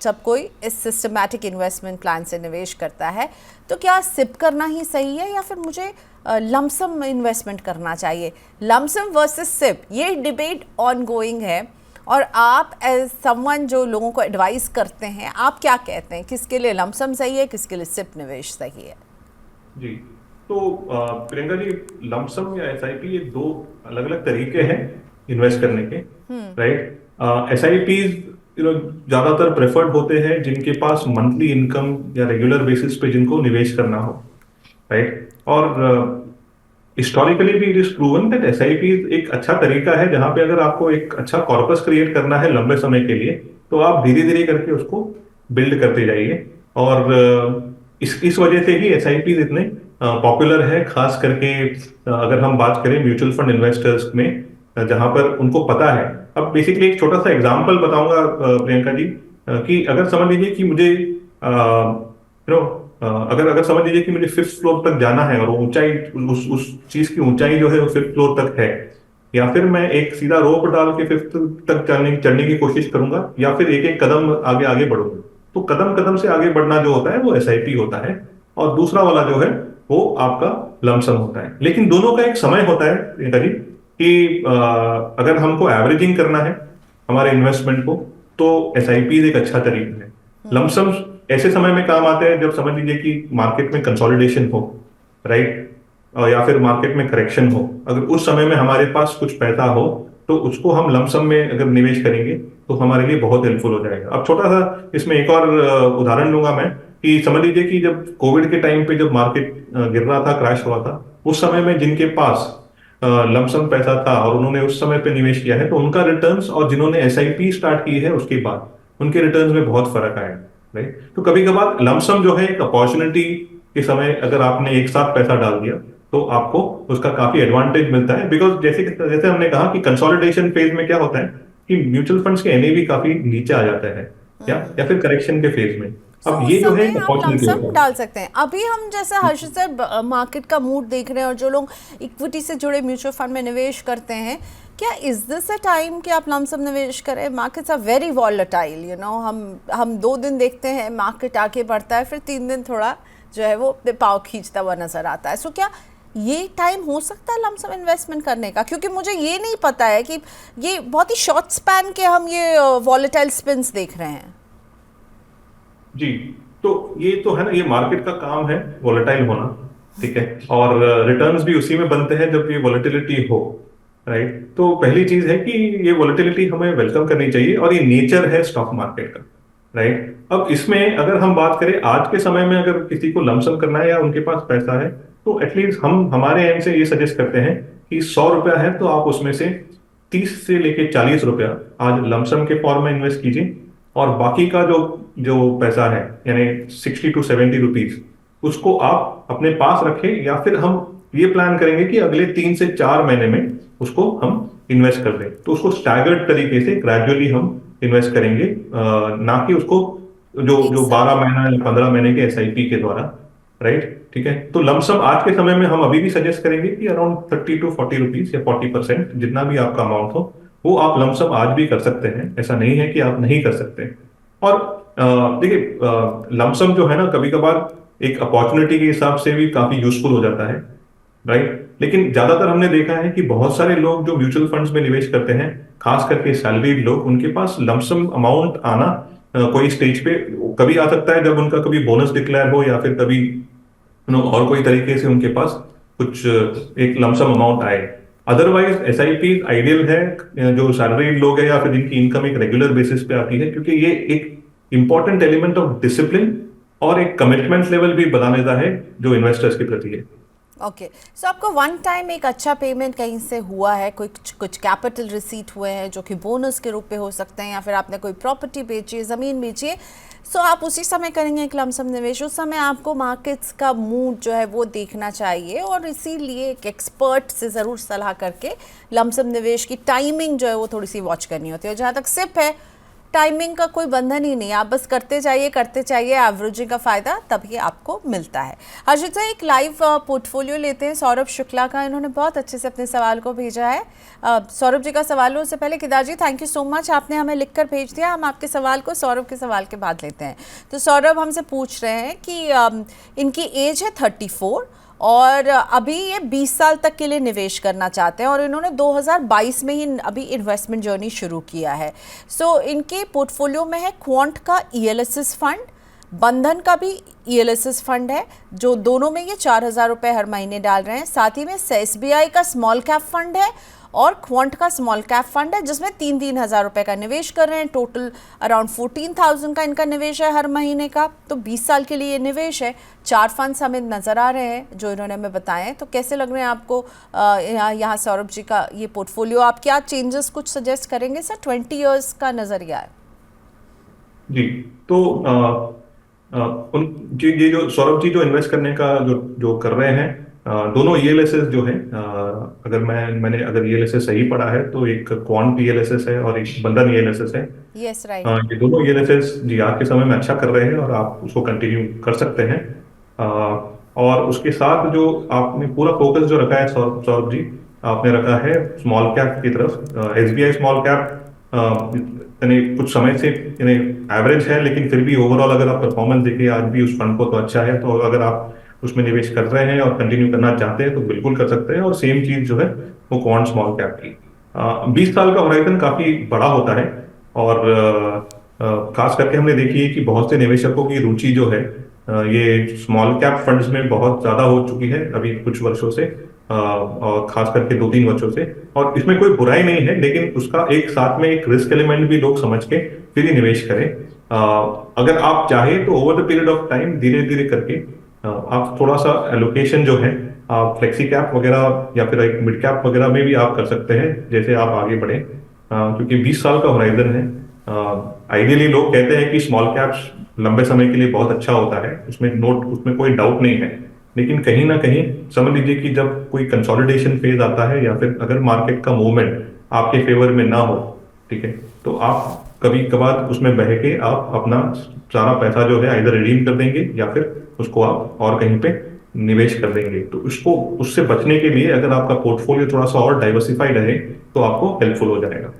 जब कोई इस सिस्टमैटिक इन्वेस्टमेंट प्लान से निवेश करता है तो क्या सिप करना ही सही है या फिर मुझे लमसम इन्वेस्टमेंट करना चाहिए? लमसम वर्सेस सिप, ये डिबेट ऑन गोइंग है। और आप एज समवन जो लोगों को एडवाइस करते हैं, आप क्या कहते हैं, किसके लिए लमसम सही है, किसके लिए सिप निवेश सही है? जी। तो प्रियंका जी, लमसम या एसआईपी ये दो अलग अलग तरीके हैं इन्वेस्ट करने के। राइट। एसआईपीज ज्यादातर प्रेफर्ड होते हैं जिनके पास मंथली इनकम या रेगुलर बेसिस पे जिनको निवेश करना हो। राइट। और हिस्टोरिकली भी it is proven that SIP एक अच्छा तरीका है जहां पे अगर आपको एक अच्छा कॉर्पस क्रिएट करना है लंबे समय के लिए, तो आप धीरे धीरे करके उसको बिल्ड करते जाइए। और इस वजह से ही एसआईपी इतने पॉपुलर है, खास करके अगर हम बात करें म्यूचुअल फंड इन्वेस्टर्स में, जहां पर उनको पता है। अब बेसिकली एक छोटा सा एग्जांपल बताऊंगा प्रियंका जी, कि अगर समझ लीजिए कि मुझे अगर अगर समझ लीजिए कि मुझे फिफ्थ फ्लोर तक जाना है और वो ऊंचाई, उस चीज की ऊंचाई जो है वो फिफ्थ फ्लोर तक है, या फिर मैं एक सीधा रोप डाल के फिफ्थ तक चढ़ने चढ़ने की कोशिश करूंगा, या फिर एक एक कदम आगे आगे बढ़ूंगा। तो कदम कदम से आगे बढ़ना जो होता है वो एसआईपी होता है, और दूसरा वाला जो है वो आपका लमसम होता है। लेकिन दोनों का एक समय होता है प्रियंका जी, कि अगर हमको एवरेजिंग करना है हमारे इन्वेस्टमेंट को, तो एसआईपी एक अच्छा तरीका है। लमसम ऐसे समय में काम आते हैं जब समझ लीजिए कि मार्केट में कंसोलिडेशन हो। राइट। या फिर मार्केट में करेक्शन हो, अगर उस समय में हमारे पास कुछ पैसा हो तो उसको हम लमसम में अगर निवेश करेंगे तो हमारे लिए बहुत हेल्पफुल हो जाएगा। अब छोटा सा इसमें एक और उदाहरण लूंगा मैं, कि समझ लीजिए कि जब कोविड के टाइम पे जब मार्केट गिर रहा था, क्रैश हुआ था, उस समय में जिनके पास लमसम पैसा था और उन्होंने उस समय पे निवेश किया है, तो उनका रिटर्न्स और जिन्होंने एसआईपी स्टार्ट की है उसके बाद उनके रिटर्न्स में बहुत फर्क आया। राइट। तो कभी कभार लमसम जो है एक अपॉर्चुनिटी के समय अगर आपने एक साथ पैसा डाल दिया तो आपको उसका काफी एडवांटेज मिलता है। बिकॉज जैसे जैसे हमने कहा कि कंसोलिडेशन फेज में क्या होता है कि म्यूचुअल फंड्स के एनएवी काफी नीचे आ जाता है, या फिर करेक्शन के फेज में। सो अब उस ये जो है समय एक आप अपॉर्चुनिटी लमसम होता डाल सकते हैं। अभी हम जैसे हर्षित सर मार्केट का मूड देख रहे हैं और जो लोग इक्विटी से जुड़े म्यूचुअल फंड में निवेश करते हैं, क्या इज दिस अ टाइम कि आप लमसम निवेश करें? मार्केट्स आर वेरी वॉलेटाइल, हम 2 दिन देखते हैं मार्केट आगे बढ़ता है, फिर 3 दिन थोड़ा जो है वो पाव खींचता हुआ नजर आता है। सो क्या ये टाइम हो सकता है लमसम इन्वेस्टमेंट करने का? क्योंकि मुझे ये नहीं पता है कि ये बहुत ही शॉर्ट स्पैन के हम ये वॉलेटाइल स्पिन्स देख रहे हैं। जी। तो ये तो है ना, ये मार्केट का काम है वॉलेटाइल होना। ठीक है। और रिटर्न्स भी उसी में बनते हैं जब ये वॉलेटिलिटी हो। राइट। तो पहली चीज है कि ये वॉलेटिलिटी हमें वेलकम करनी चाहिए, और ये नेचर है स्टॉक मार्केट का। राइट। अब इसमें अगर हम बात करें आज के समय में, अगर किसी को लमसम करना है या उनके पास पैसा है, तो एटलीस्ट हम हमारे एंड से ये सजेस्ट करते हैं कि 100 रुपया है तो आप उसमें से 30 से लेके 40 रुपया आज लमसम के फॉर्म में इन्वेस्ट कीजिए, और बाकी का जो जो पैसा है, यानी 60 to 70 रुपीज, उसको आप अपने पास रखें, या फिर हम ये प्लान करेंगे कि अगले 3 से 4 महीने में उसको हम इन्वेस्ट कर दें। तो उसको स्टैगर्ड तरीके से ग्रेजुअली हम इन्वेस्ट करेंगे, ना कि उसको जो एक जो साथ। 12 महीना या 15 महीने के एसआईपी के द्वारा। राइट। ठीक है। तो लमसम आज के समय में हम अभी भी सजेस्ट करेंगे कि अराउंड 30 to 40 रुपीज या 40%, जितना भी आपका अमाउंट हो, वो आप लमसम आज भी कर सकते हैं। ऐसा नहीं है कि आप नहीं कर सकते। और देखिए, लमसम जो है ना, कभी कभार एक अपॉर्चुनिटी के हिसाब से भी काफी यूजफुल हो जाता है। राइट। लेकिन ज्यादातर हमने देखा है कि बहुत सारे लोग जो म्यूचुअल फंड्स में निवेश करते हैं, खास करके सैलरीड लोग, उनके पास लमसम अमाउंट आना कोई स्टेज पे कभी आ सकता है जब उनका कभी बोनस डिक्लेयर हो, या फिर कभी और कोई तरीके से उनके पास कुछ एक लमसम अमाउंट आए। अदरवाइज एसआईपी आइडियल है जो सैलरीड लोग हैं या फिर जिनकी इनकम एक रेगुलर बेसिस पे आती है, क्योंकि ये एक इंपॉर्टेंट एलिमेंट ऑफ डिसिप्लिन और एक कमिटमेंट लेवल भी बना देता है जो इन्वेस्टर्स के प्रति है। ओके। सो आपको वन टाइम एक अच्छा पेमेंट कहीं से हुआ है, कुछ कुछ कैपिटल रिसीट हुए हैं जो कि बोनस के रूप में हो सकते हैं, या फिर आपने कोई प्रॉपर्टी बेची है, ज़मीन बेची है, सो आप उसी समय करेंगे एक लमसम निवेश। उस समय आपको मार्केट्स का मूड जो है वो देखना चाहिए, और इसीलिए एक एक्सपर्ट से ज़रूर सलाह करके लमसम निवेश की टाइमिंग जो है वो थोड़ी सी वॉच करनी होती है। जहाँ तक सिप है, टाइमिंग का कोई बंधन ही नहीं, आप बस करते जाइए, एवरेजिंग का फ़ायदा तभी आपको मिलता है। हर्षित सर, एक लाइव पोर्टफोलियो लेते हैं सौरभ शुक्ला का, इन्होंने बहुत अच्छे से अपने सवाल को भेजा है। सौरभ जी का सवाल हो उससे पहले केदार जी थैंक यू सो मच, आपने हमें लिख कर भेज दिया। हम आपके सवाल को सौरभ के सवाल के बाद लेते हैं। तो सौरभ हमसे पूछ रहे हैं कि इनकी एज है 34 और अभी ये 20 साल तक के लिए निवेश करना चाहते हैं और इन्होंने 2022 में ही अभी इन्वेस्टमेंट जर्नी शुरू किया है। सो इनके पोर्टफोलियो में है क्वांट का ईएलएसएस फंड, बंधन का भी ईएलएसएस फंड है, जो दोनों में ये 4,000 रुपये हर महीने डाल रहे हैं। साथ ही में एसबीआई का स्मॉल कैप फंड है और क्वांट का स्मॉल कैप फंड है, जिसमें 3,000 रुपये का निवेश कर रहे हैं। टोटल अराउंड 14,000 का इनका निवेश है हर महीने का। तो 20 साल के लिए ये निवेश है। 4 फंड्स हमें नज़र आ रहे हैं जो इन्होंने हमें बताए हैं। तो कैसे लग रहे हैं आपको यहाँ सौरभ जी का ये पोर्टफोलियो? आप क्या चेंजेस कुछ सजेस्ट करेंगे सर? 20 ईयर्स का नज़रिया है जी। तो ये जो सौरभ जी जो इन्वेस्ट करने का जो जो कर रहे हैं, दोनों ईएलएसएस जो है, मैंने अगर ईएलएसएस सही पढ़ा है तो एक क्वांट ईएलएसएस है और एक बंधन ईएलएसएस है। Yes right. ये दोनों ईएलएसएस जी आज के समय में अच्छा कर रहे हैं और आप उसको कंटिन्यू कर सकते हैं। और उसके साथ जो आपने पूरा फोकस जो रखा है सौरभ जी, आपने रखा है स्मॉल कैप की तरफ। एसबीआई स्मॉल कैप यानी कुछ समय से यानी एवरेज है, लेकिन फिर भी ओवरऑल अगर आप परफॉर्मेंस देखिए आज भी उस फंड को तो अच्छा है। तो अगर आप उसमें निवेश कर रहे हैं और कंटिन्यू करना चाहते हैं तो बिल्कुल कर सकते हैं। और सेम चीज जो है वो क्वांट स्मॉल कैप की 20 साल का होराइजन काफी बड़ा होता है और खास करके हमने देखी है कि बहुत से निवेशकों की रुचि जो है ये स्मॉल कैप फंड्स में बहुत ज्यादा हो चुकी है अभी कुछ वर्षों से, और खास करके 2-3 वर्षों से। और इसमें कोई बुराई नहीं है, लेकिन उसका एक साथ में एक रिस्क एलिमेंट भी लोग समझ के फिर ही निवेश करें। अगर आप चाहें तो over the period of time धीरे धीरे करके आप थोड़ा सा एलोकेशन जो है आप फ्लेक्सी कैप वगैरह या फिर एक मिड कैप वगैरह में भी आप कर सकते हैं जैसे आप आगे बढ़े, क्योंकि 20 साल का होराइजन है। आइडियली लोग कहते हैं कि स्मॉल कैप्स लंबे समय के लिए बहुत अच्छा होता है, उसमें कोई डाउट नहीं है। लेकिन कहीं ना कहीं समझ लीजिए कि जब कोई कंसोलिडेशन फेज आता है या फिर अगर मार्केट का मूवमेंट आपके फेवर में ना हो, ठीक है, तो आप कभी कभार उसमें बह के आप अपना सारा पैसा जो है इधर रिडीम कर देंगे या फिर उसको आप और कहीं पे निवेश कर देंगे। तो उससे बचने के लिए अगर आपका पोर्टफोलियो थोड़ा सा और डाइवर्सिफाइड रहे तो आपको हेल्पफुल हो जाएगा।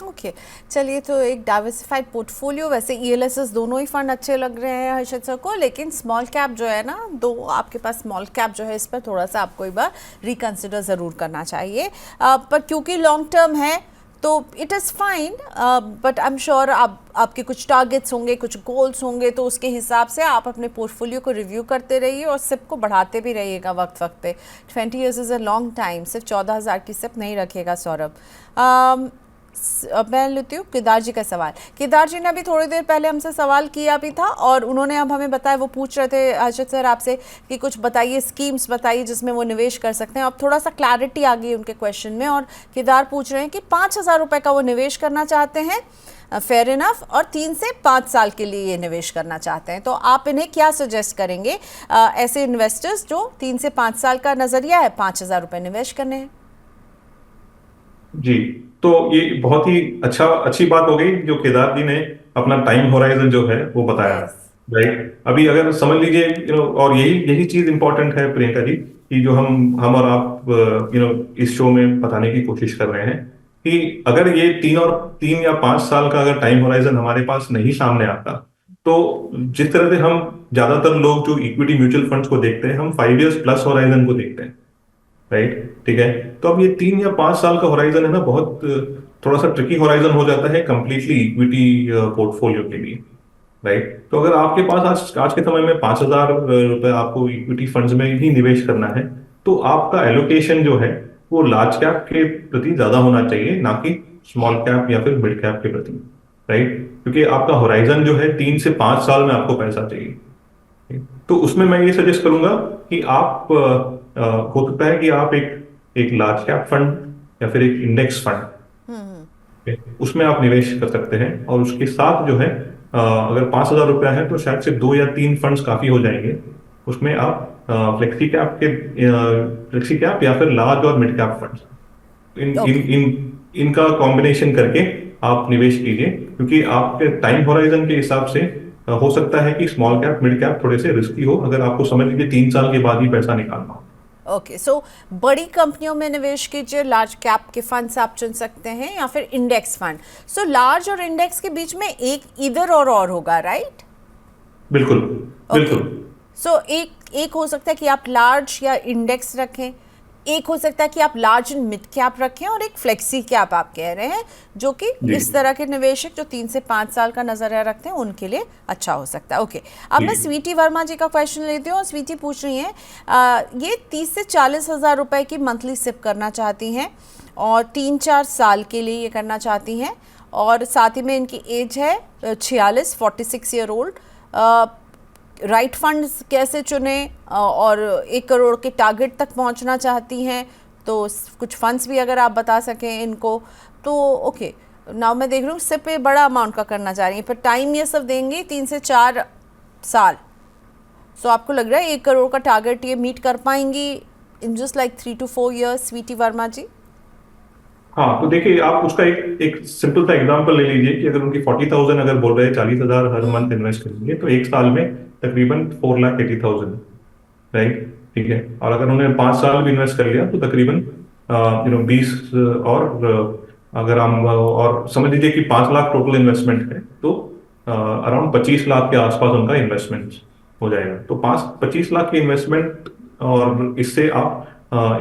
ओके चलिए, तो एक डाइवर्सिफाइड पोर्टफोलियो, वैसे ईएलएसएस दोनों ही फंड अच्छे लग रहे हैं हर्षित सर को, लेकिन स्मॉल कैप जो है ना, आपके पास स्मॉल कैप जो है इस पर थोड़ा सा आपको एक बार रिकंसिडर ज़रूर करना चाहिए। पर क्योंकि लॉन्ग टर्म है तो it is fine, but I am sure आपके कुछ टारगेट्स होंगे, कुछ गोल्स होंगे, तो उसके हिसाब से आप अपने पोर्टफोलियो को रिव्यू करते रहिए और सिप को बढ़ाते भी रहिएगा वक्त वक्त पे। 20 years is a long time, सिर्फ 14,000 की सिप नहीं रखिएगा सौरभ। मैं लेती हूँ केदार जी का सवाल। केदार जी ने अभी थोड़ी देर पहले हमसे सवाल किया भी था और उन्होंने अब हमें बताया, वो पूछ रहे थे हर्षित सर आपसे कि कुछ बताइए, स्कीम्स बताइए जिसमें वो निवेश कर सकते हैं। अब थोड़ा सा क्लैरिटी आ गई उनके क्वेश्चन में और केदार पूछ रहे हैं कि 5,000 रुपये का वो निवेश करना चाहते हैं, फेयर इनफ, और 3 से 5 साल के लिए ये निवेश करना चाहते हैं। तो आप इन्हें क्या सजेस्ट करेंगे ऐसे इन्वेस्टर्स जो 3 से 5 साल का नज़रिया है, 5,000 रुपये निवेश करने हैं? जी, तो ये बहुत ही अच्छी बात हो गई जो केदार जी ने अपना टाइम होराइजन जो है वो बताया, राइट। अभी अगर समझ लीजिए और यही चीज इंपॉर्टेंट है प्रियंका जी, कि जो हम और आप इस शो में बताने की कोशिश कर रहे हैं कि अगर ये 3 या 5 साल का अगर टाइम होराइजन हमारे पास नहीं सामने आता, तो जिस तरह से हम ज्यादातर लोग जो इक्विटी म्यूचुअल फंड्स को देखते हैं, हम 5 इयर्स प्लस होराइजन को देखते हैं, राइट, ठीक है। तो अब ये 3 या 5 साल का होराइजन है ना, बहुत थोड़ा सा ट्रिकी होराइजन हो जाता है कंप्लीटली इक्विटी पोर्टफोलियो के लिए, राइट। तो अगर आपके पास आज के समय में 5,000 रुपए आपको इक्विटी फंड्स में ही निवेश करना है, तो आपका एलोकेशन जो है वो लार्ज कैप के प्रति ज्यादा होना चाहिए, ना कि स्मॉल कैप या फिर मिड कैप के प्रति, राइट। क्योंकि आपका होराइजन जो है 3 से 5 साल में आपको पैसा चाहिए। तो उसमें मैं ये सजेस्ट करूंगा कि आप हो सकता है कि आप एक लार्ज कैप फंड या फिर एक इंडेक्स फंड उसमें आप निवेश कर सकते हैं। और उसके साथ जो है अगर 5,000 रुपया है तो शायद से 2 या 3 फंड्स काफी हो जाएंगे। उसमें आप फ्लेक्सी कैप या फिर लार्ज और मिड कैप फंड्स इनका कॉम्बिनेशन करके आप निवेश कीजिए, क्योंकि आपके टाइम होराइजन के हिसाब से हो सकता है कि स्मॉल कैप मिड कैप थोड़े से रिस्की हो, अगर आपको समझ लीजिए 3 साल के बाद ही पैसा निकालना हो। ओके, सो बड़ी कंपनियों में निवेश कीजिए, लार्ज कैप के फंड्स आप चुन सकते हैं या फिर इंडेक्स फंड। सो लार्ज और इंडेक्स के बीच में एक इधर और होगा, राइट? बिल्कुल ओके, बिल्कुल। सो एक हो सकता है कि आप लार्ज या इंडेक्स रखें, एक हो सकता है कि आप लार्ज एंड मिड कैप रखें, और एक फ्लेक्सी कैप आप कह रहे हैं, जो कि जी इस तरह के निवेशक जो 3 से 5 साल का नजरिया रखते हैं उनके लिए अच्छा हो सकता है। ओके, अब मैं जी। स्वीटी वर्मा जी का क्वेश्चन लेती हूँ। स्वीटी पूछ रही हैं ये 30 से 40 हज़ार रुपए की मंथली सिप करना चाहती हैं और 3-4 साल के लिए ये करना चाहती हैं, और साथ ही में इनकी एज है 46 ईयर ओल्ड। राइट फंड्स कैसे चुने, और 1 करोड़ के टारगेट तक पहुंचना चाहती हैं, तो कुछ फंड्स भी अगर आप बता सकें इनको तो। ओके, नाउ मैं देख रही हूँ सिप पे बड़ा अमाउंट का करना चाह रही हैं, पर टाइम ये सब देंगे 3 से 4 साल। सो आपको लग रहा है 1 करोड़ का टारगेट ये मीट कर पाएंगी in just like 3 to 4 years, Sweety Verma ji? हाँ, तो देखिए आप उसका एक सिंपल सा एग्जांपल ले लीजिए कि अगर उनकी 40,000 अगर बोल रहे हैं 40,000 हर मंथ इन्वेस्ट करेंगे, तो 1 साल में तकरीबन 4,80,000, राइट? ठीक है, और अगर उन्होंने 5 साल भी इन्वेस्ट कर लिया तो तकरीबन 20, और अगर हम और समझ लीजिए कि 5 लाख टोटल इन्वेस्टमेंट है, तो अराउंड 25 लाख के आसपास उनका इन्वेस्टमेंट हो जाएगा। तो 25 लाख की इन्वेस्टमेंट, और इससे आप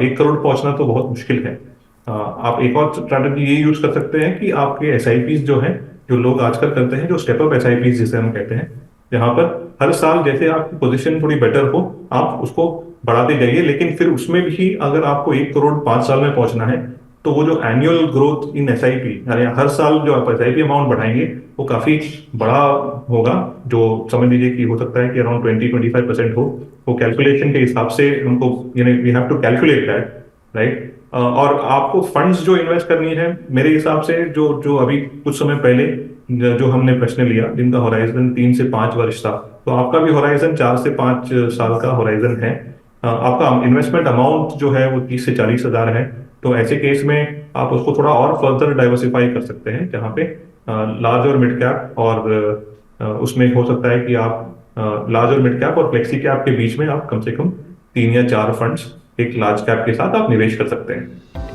1 करोड़ पहुंचना तो बहुत मुश्किल है। आप एक और स्ट्रैटेजी ये यूज कर सकते हैं कि आपके एसआईपीज जो हैं, जो लोग आजकल करते हैं, जो स्टेप अप एसआईपीज जिसे हम कहते हैं, जहां पर हर साल जैसे आपकी पोजीशन थोड़ी बेटर हो आप उसको बढ़ाते जाइए, लेकिन फिर उसमें भी अगर आपको 1 करोड़ 5 साल में पहुंचना है, तो वो जो एनुअल ग्रोथ इन एसआईपी, यानी हर साल जो आप एसआईपी अमाउंट बढ़ाएंगे वो काफी बड़ा होगा, जो समझ लीजिए कि हो सकता है कि अराउंड 20-25% हो। वो कैलकुलेशन के हिसाब से उनको, यानी we have to calculate that, right? और आपको फंड्स जो इन्वेस्ट करनी है, मेरे हिसाब से जो जो अभी कुछ समय पहले जो हमने प्रश्न लिया, जिनका होराइजन 3 से 5 वर्ष था, तो आपका भी होराइजन 4 से 5 साल का होराइजन है। आपका इन्वेस्टमेंट अमाउंट जो है वो 30 से 40 हजार है, तो ऐसे केस में आप उसको थोड़ा और फर्दर डाइवर्सिफाई कर सकते हैं, जहाँ पे लार्ज और मिड कैप, और उसमें हो सकता है कि आप लार्ज और मिड कैप और फ्लेक्सी कैप के बीच में आप कम से कम 3 या 4 फंड्स एक लार्ज कैप के साथ आप निवेश कर सकते हैं।